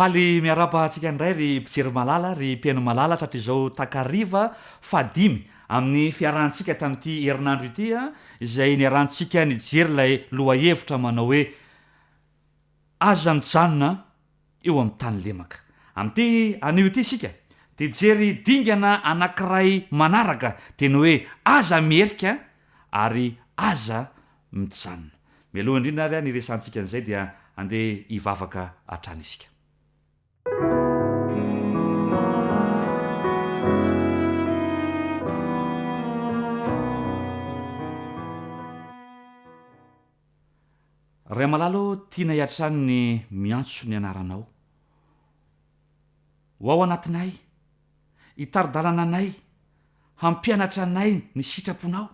Faly miarapa-antsika indray ry mpijery malala ry mpiaino malala hatratrizao takariva fadimy amin'ny fiarahantsika tamin'ity herinandro ity a izay niarantsika nijery lay lohahevitra manao hoe aza mijanona eo amin'ny tany lemaka. Amin'ity anio ity isika de jery dingana anankiray manaraka teny hoe aza mierika ary aza mijanona. Mialoha indrindra ary niresantsika an'izay dia andeha hivavaka hatrany isika. Ray malalo tiana hiatrany ny miantso ny anaranao. Ho ao anatinay, hitaridalana anay, hampianatra anay ny sitraponao.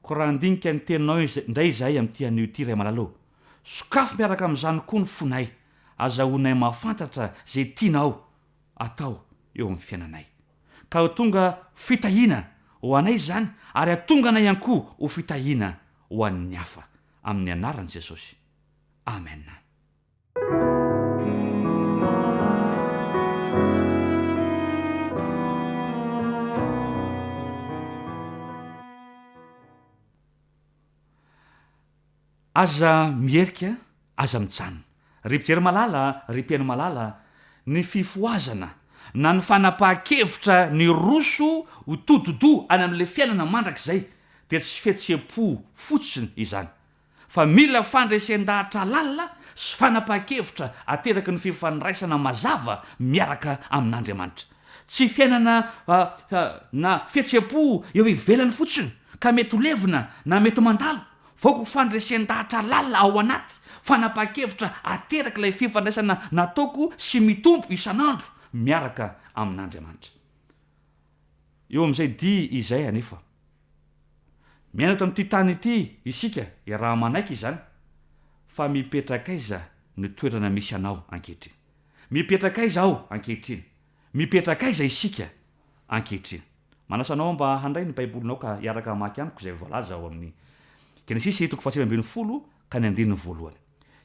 Ko raha andinika ny teninao indray izahay amin'ity anio ity ray malalo. Sokafo miaraka amin'izany koa ny fonay, azahoanay mahafantatra zay tianao atao eo amin'ny fiainanay. Ka ho tonga fitahiana ho anay zany, ary atonga anay ihany koa ho fitahiana ho an'ny hafa. Amin'ny anaran'i Jesosy. Amen. Aza mierika, aza mijanona. Ry mpijery malala, ry mpiaino malala, ny fifoazana na ny fanapahan-kevitra ny roso ho tododo any amin'le fiainana mandrakizay dia tsy fihetseham-po fotsiny izany. Fa mila fandresen-dahatra lalina sy fanapahan-kevitra ateraky ny fifandraisana mazava miaraka amin'Andriamanitra. Tsy fiainana na fihetseham-po eo ivelany fotsiny ka mety ho levina na mety mandalo, fa fandresen-dahatra lalina ao anaty fanapahan-kevitra ateraky ilay fifandraisana nataoko sy mitombo isan'andro miaraka amin'Andriamanitra. Eo amin'izay dia izay anefa miaina tamin'ity tany ity isika raha manaiky izany fa mipetraka aiza ny toerana misy anao ankehitriny. Mipetraka aiza aho ankehitriny. Mipetraka aiza isika ankehitriny. Manasanao mba handray ny baibolinao ka hiaraka mamaky amiko izay voalaza ao amin'ny Genesis 3:10 ka ny 1:1.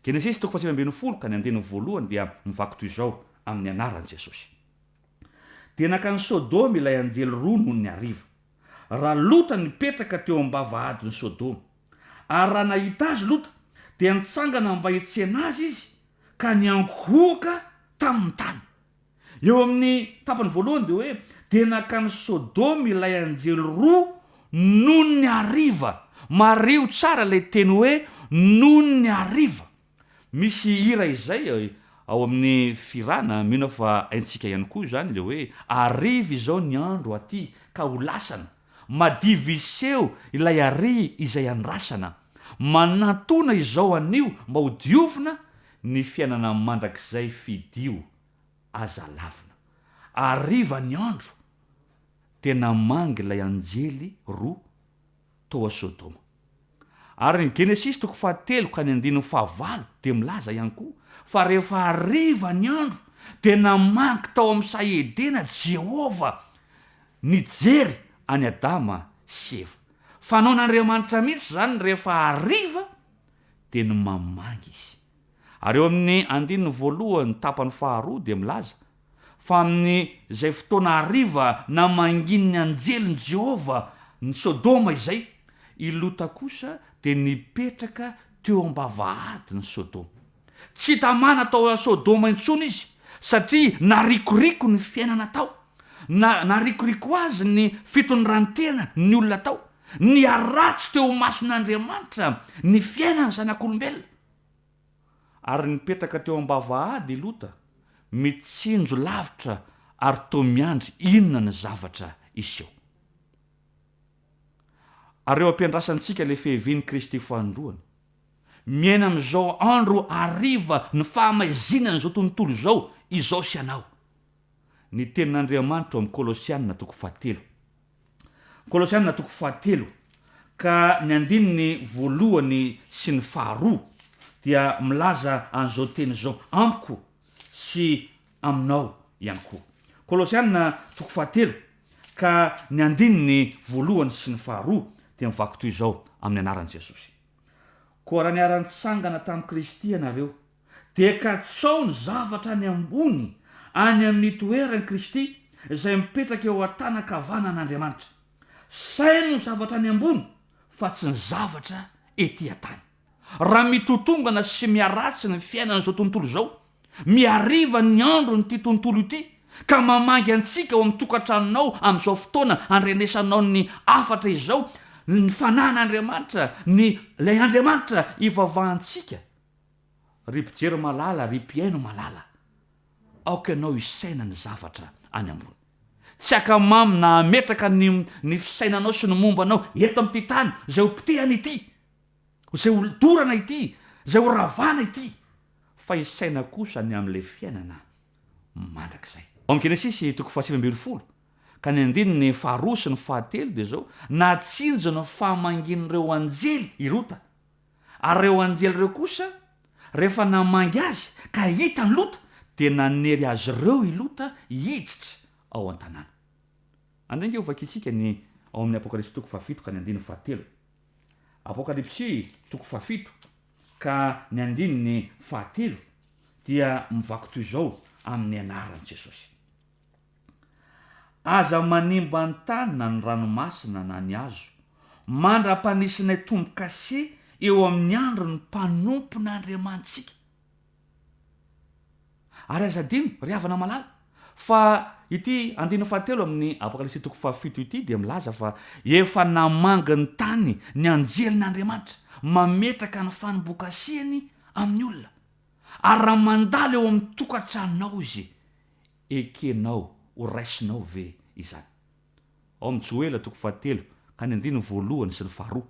Genesis 3:10 ka ny 1:1 dia mivaky toy izao amin'ny anaran'i Jesosy. Dia nakany Sodoma ilay anjely roa noho ny hariva. Raha Lota nipetraka teo am-bavahadin'ny Sodoma, ary raha nahita azy Lota dia nitsangana mba hetsena azy izy ka niangoaka tamin'ny tany. Eo amin'ny tapany voalohany dia hoe dia nakany Sodoma ilay anjely roa noho ny hariva. Mario tsara ilay teny hoe noho ny hariva. Misy hira izay ao amin'ny firana mino fa aintsika ihany koa izany le hoe hariva izao ny andro aty ka ho lasana. Madiviseo ilay ary izay andrasana. Manantona izao anio mba ho diovina ny fiainana mandrakizay fidio aza lavina. Hariva ny andro tena mangy ilay anjely roa tao a Sodoma. Ary ny Genesis 3:7 ka ny 9:9 dia milaza ihany koa fa rehefa hariva ny andro tena mangy tao amin'ny Saedena Jehova nijery any Adama sy Eva. Fanaon'Andriamanitra mihitsy zany rehefa hariva dia ny mamangy izy. Ary eo amin'ny 1:1 tapany faharoa dia milaza fa amin'ny izay fotoana hariva na mangin'ny anjelin Jehova ny Sodoma izay, i Lota kosa dia nipetraka teo am-bavahadin'ny Sodoma. Tsy tamana tao a Sodoma intsony izy satria narikoriko ny fiainana tao. Narikoriko azy ny fitondrantena ny olona tao. Ny aratsy teo mason'Andriamanitra ny fiainany zanak'olombelona. Ary nipetraka teo am-bavahady Lota, mitsinjo lavitra ary toa miandry inona ny zavatra iseho. Ary eo ampiandrasantsika le fehevian'i Kristy fandroany. Miaina amin'izao andro hariva ny fahamaizinany izao tontolo izao, izao sy anao. Ny tenin'Andriamanitra amin'ny Kolosianina 4:7. Kolosianina 4:7 ka ny 1:1 sy ny 2 dia milaza an'izao teny izao amiko sy aminao ihany koa. Kolosianina 4:7 ka ny 1:1 sy ny 2 dia mivaky toy izao amin'ny anaran'i Jesosy. Koa raha niara-nitsangana tamin'i Kristy ianareo dia katsao ny zavatra any ambony any amin'ny toerany Kristy izay mipetraka eo an-tanakavanan'Andriamanitra. Saino ny zavatra any ambony fa tsy ny zavatra ety an-tany. Raha mitotongana sy miaratsy ny fiainan'izao tontolo izao, miariva ny andro nyity tontolo ity ka mamangy antsika eo amin'ny tokantranonao amin'izao fotoana andrenesanao ny afatra izao, ny fanan'Andriamanitra, lay Andriamanitra ivavahantsika. Ry mpijery malala, ry mpiaino malala, aoka ianao isaina ny zavatra any ambony. Tsy akamamy na ametraka ny fisainanao sy ny mombanao eto amin'ity tany zay ho potehana ity, zay ho dorana ity, zay ho ravana ity, fa isaina kosa ny amin'ilay fiainana mandrakizay. Ao amin'ny Genesisy 7:20 ka ny 2 sy ny 3 dia zao, natsinjo ny fahamangin'ireo anjely irota, ary ireo anjely ireo kosa rehefa namangy azy ka hita ny lota dia nanery azy ireo ilota hiditra ao an-tanàna. Andenge ho vakitsika ny ao amin'ny Apokalipsy 7 ka ny 3. Apokalipsy 7 ka ny 3 dia mivaky toy izao amin'ny anaran'i Jesosy: aza manimba ny tany na ny ranomasina na ny hazo, mandra-panisinay tombo-kase eo amin'ny andro ny mpanompon'Andriamantsika. Ary aza dino ry havana malala fa ity 3 amin'ny Apokalipsy 7 ity dia milaza fa efa namangy ny tany ny anjelin'Andriamanitra mametraka ny fanomboan-kaseny amin'ny olona, ary raha mandalo eo amin'ny tokantranonao izy, ekenao ho raisinao ve izany. Ao amin'ny Joela 3 ka ny 1 sy ny 2.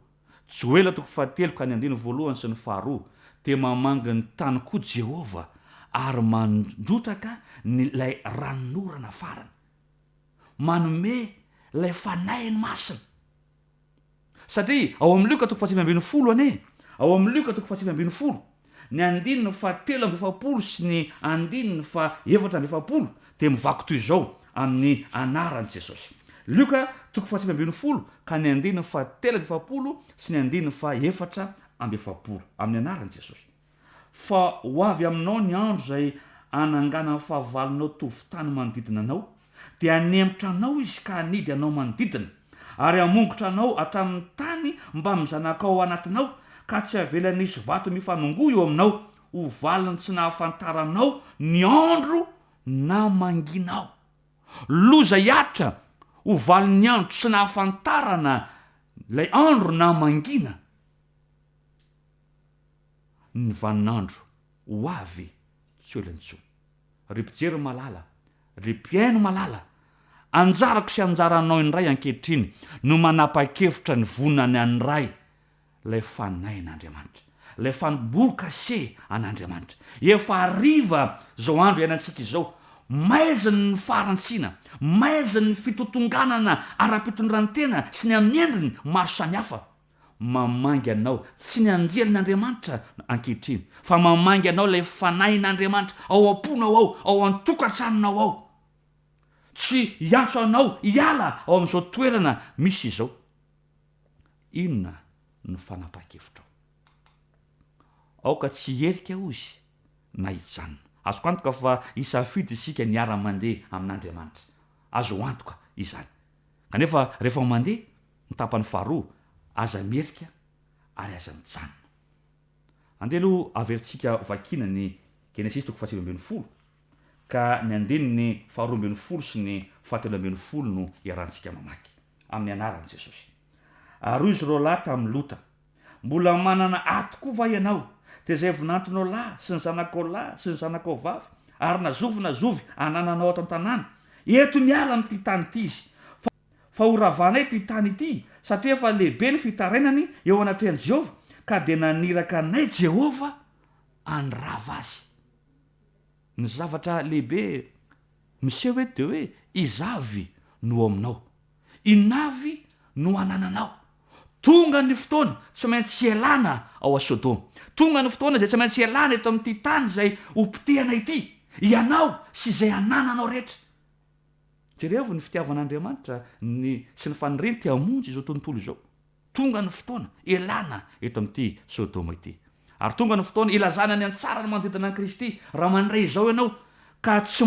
Joela 3 ka ny 1 sy ny 2 dia mamangy ny tany koa Jehova ary mandrotraka lay ranonorana farany, manome lay fanainy masina. Satria ao amin'ny Luka 7:20 ane, ao amin'ny Luka 7:20, ny 7:7 sy ny 7:7 dia mivaky toy izao amin'ny anaran'i Jesosy. Luka 7:20 ka ny 7:7 sy ny 7:7 amin'ny anaran'i Jesosy: fa ho avy aminao ny andro zay anangana ny fahavalonao tovitany manodidina anao, dia anemotra anao izy ka anidy anao manodidina, ary amongotra anao hatramin'ny tany mba mizanakao anatinao, ka tsy avelanisy vato mifanongoa eo aminao, ho valiny tsy nahafantaranao ny andro na manginao. Loza hiatra ho valin'ny andro tsy nahafantarana lay andro na mangina. Ny vaninandro ho avy tsy olantsony. Ry mpijery malala, ry mpiaino malala, anjarako sy anjaranao indray ankehitriny no manapa-kevitra ny vonany an'ray lay fanain'Andriamanitra, lay fanomboan-kase an'Andriamanitra. Efa ariva zao andro iainantsika izao, maiziny ny farantsina, maiziny ny fitotonganana ara-pitondran-tena sy ny amin'ny endriny maro samihafa. Mamangy anao tsy ny anjelin'Andriamanitra ankehitriny, fa mamangy anao lay fanain'Andriamanitra ao am-ponao ao an-tokantranonao ao. Tsy hiantso anao hiala ao amin'izao toerana misy izao. Inona ny fanapa-kevitrao? Aoka tsy herika ozy na hijanona. Azoko antoka fa isafidy isika niara-mandeha amin'Andriamanitra. Azo antoka izany. Kanefa rehefa mandeha ny tapany faharoa, aza mierika ary aza mijanona. Andelo averintsika vakina ny Genesisy 7:20 ka ny 2:12 sy ny 13 no iarantsika mamaky amin'ny anaran'i Jesosy. Ary izy reo lahy tamin'ny lota: mbola manana aty koa va ianao, dia zay vinantonao lahy sy ny zanakao lahy sy ny zanakao vavy, ary nazovy anananao ato an-tanàna, eto miala amin'ity tany ity izy, fa ho ravanay ity tany ity, satria efa lehibe ny fitarainany eo anatrehan'i Jehova, ka dia naniraka anay Jehova andrava azy. Ny zavatra lehibe miseho eto dia hoe izavy no aminao, inavy no anananao. Tonga ny fotoana tsy maintsy ialana ao a Sodoma, tonga ny fotoana zay tsy maintsy ialana eto amin'ity tany zay ho potehana ity, ianao sy zay anananao rehetra. Jereo ny fitiavan'Andriamanitra sy ny faniriny ty hamonjy izao tontolo izao. Tonga ny fotoana ialana eto amin'ity Sodoma ity. ary tonga ny fotoana ilazana ny antsara ny manodidina an Kristy. Raha mandray izao ianao ka tsy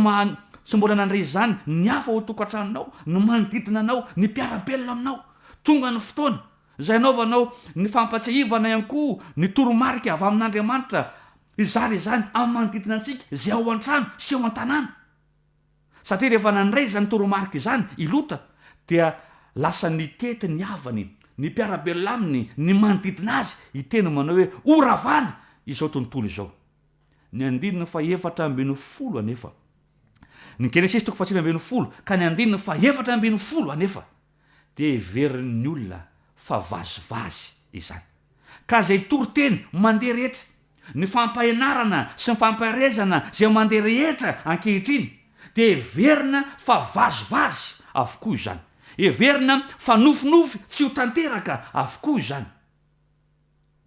mbola nandray izany ny hafa ho tokantranonao, ny manodidina anao, ny mpiara-belona aminao. Tonga ny fotoana izay anaovanao ny fampatsiahivana ihany koa ny toromarika avy amin'Andriamanitra izary izany amin'ny manodidina antsika izay ao an-trano sy ao an-tanàna. Satria rehefa nandray izany toromarika izany ilota dia lasa nitety ny havany, ny mpiara-belona aminy, ny manodidina azy iteny manao hoe oravana izao tontolo izao. Ny andininy fa 7:10 anefa. Ny Genesis 4:10 ka ny andininy fa 7:10 anefa dia heverin'ny olona fa vazivazy izany. Ka zay toroteny mandeha rehetra, ny fampahenarana sy ny famparezana zay mandeha rehetra ankehitriny dia heverina fa vazivazy avokoa izany. Heverina fa nofinofy tsy ho tanteraka avokoa izany.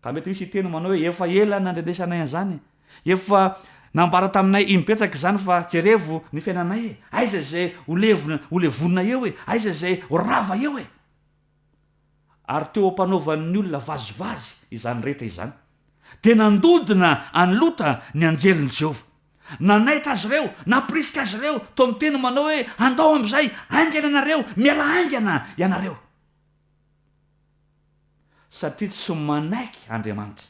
Ka mety misy iteny manao hoe efa ela nandrenesanay an'izany, efa nambara taminay impetsaka izany fa jerevo ny fiainanay e, aiza zay ho levonina eo e, aiza zay ho rava eo e. Ary teo ampanaovan'ny olona vazivazy izany rehetra izany dia nandodina anlota ny anjelin'i Jehova. Nanaitra azy ireo, napirisika azy ireo, to amin'ny teny manao hoe andao amin'izay, aingana anareo, miala aingana ianareo. Satria tsy manaiky Andriamanitra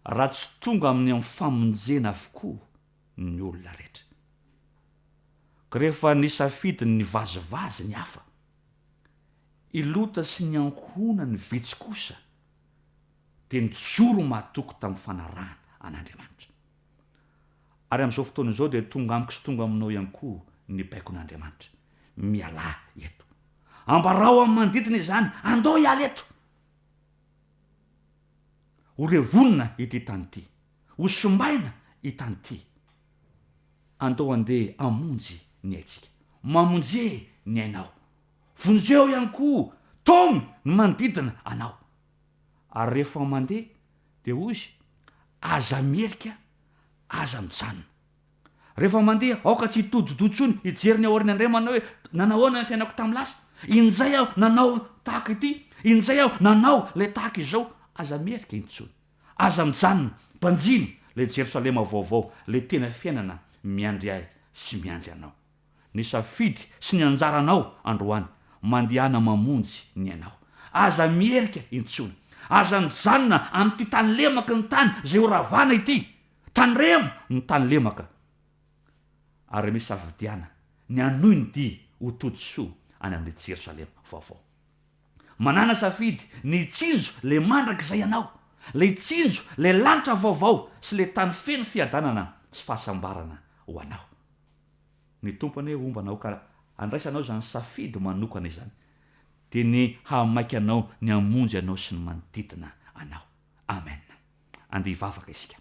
raha tsy tonga amin'ny famonjena avokoa ny olona rehetra. Ka rehefa nisafidy ny vazivazy ny hafa, ilota sy ny ankohona ny vitsy kosa dia nijoro mahatoko tamin'ny fanarahana an'Andriamanitra. Ary amin'izao fotoana izao dia tonga amiko sy tonga aminao ihany koa ny baikon'Andriamanitra. Miala eto. Ambarao amin'ny manodidina izany, andao hiala eto. Ho revonina ity tany ity, ho sombaina itany ity. Andao andeha amonjy ny aitsika, mamonjy ny ainao. Vonjeo ihany koa taony ny manodidina anao. Ary rehefa mandeha dia hozy aza mierika, aza mijanona. Rehefa mandeha aoka tsy hitododotsony hijery ny aorian'Andray manao hoe nanahoana ny fiainako tamin'ny lasa, injay aho nanao tahaka ity, injay aho nanao le tahaka izao. Aza mierika intsony, aza mijanona, mpanjino le Jerosalema vaovao, le tena fiainana miandry ahy sy miandry anao. Ny safidy sy ny anjaranao androany mandehana mamonjy ny anao. Aza mierika intsony, aza mijanona amin'ity tany lemaka ny tany zay ho ravana ity, tany remo ny tany lemaka. Ary misy safidiana ny anoy ny dy ho todi-soa any amin'ny Jerosalema vaovao. Manana safidy ny tsinjo le mandrakizay anao, le tsinjo le lanitra vaovao sy le tany feno fiadanana sy fahasambarana ho anao. Ny tompony ombanao ka andraisanao zany safidy manokana izany dia ny hamaika anao, ny amonjy anao sy ny manodidina anao. Amen. Andeha hivavaka isika.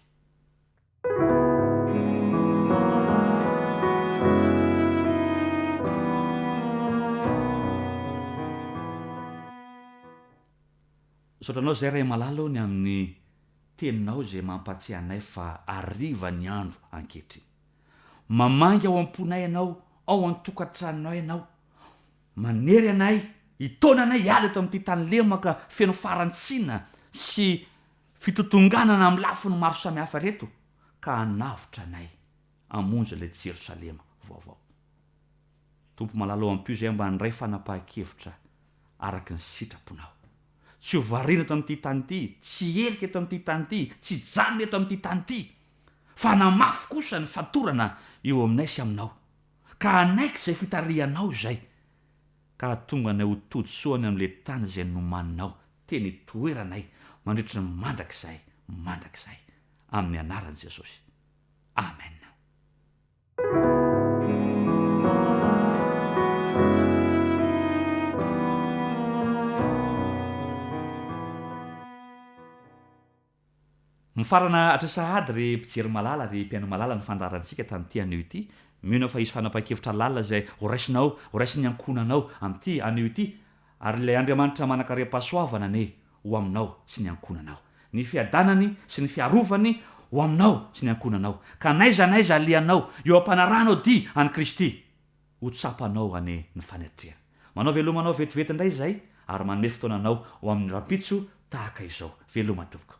Sotranao zay ray malalo ny amin'ny teninao zay mampatsiahy anay fa ariva ny andro ankehitriny. Mamangy ao am-ponay ianao, ao an-tokantranonao ianao. Manery anay, hitona anay hiala eto amin'ity tany lemaka feno farantsina sy fitotonganana amin'ny lafiny maro samihafa reto, ka hanavotra anay amonjy le Jerosalema vaovao. Tompo malalo ampio zay mba handray fanapahan-kevitra araky ny sitraponao. Tsy ho variana eto amin'ity tany ity, tsy erika eto amin'ity tany ity, tsy janona eto amin'ity tany ity, fa namafy kosa ny fatorana eo aminay sy aminao. Ka anaiky zay fitarihanao zay, ka tonga anay ho todi-soany amin'le tany zay nomaninao, teny toeranay mandritra ny mandrakizay, mandrakizay. Amin'ny anaran'i Jesosy. Amen. Mifarana atrasahady ry mpijery malala ry mpiaino malala ny fandarantsika tamin'ity anio ity. Mino fa hisy fanapahan-kevitra lalina zay ho raisin'ny ankonanao amin'ity anio ity. Ary ilay Andriamanitra manankaream-pahasoavana ne ho aminao sy ny ankonanao. Ny fiadanany sy ny fiarovany ho aminao sy ny ankonanao. Ka naiza alianao eo am-panarahanao dy any Kristy ho tsapanao ane ny fanetrehana. Manao velomanao vetivety indray zay ary manome fotoananao ho amin'ny rapitso tahaka izao. Veloma tompoko.